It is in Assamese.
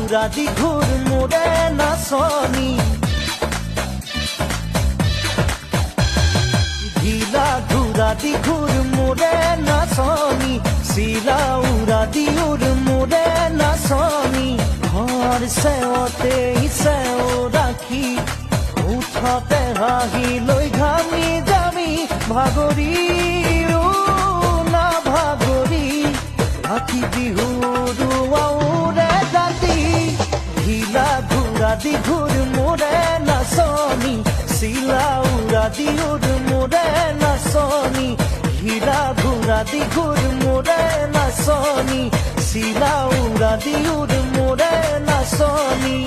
ঘুৰা দি ঘুৰ মোৰে নাচনি ঢিলা ঘুৰা দি ঘুৰ মোৰে নাচনি শিলা উড়া দি উৰ মোৰে নাচনি ঘৰ সেৱতে সেও ৰাখি উঠতে হাঁহি লৈ ঘামি যামি ভাগৰি না ভাগৰি ৰাতি বিহুৰ আউৰে ৰাতি ঢিলা ঘুৰা দি ঘুৰ মোৰে নাচনি শিলা উড়া দি উৰ মোৰে নাচনি ঢিলা ঘুৰা দি ঘুৰ মোৰে নাচনি শিলা উড়া দি উৰ মোৰে নাচনি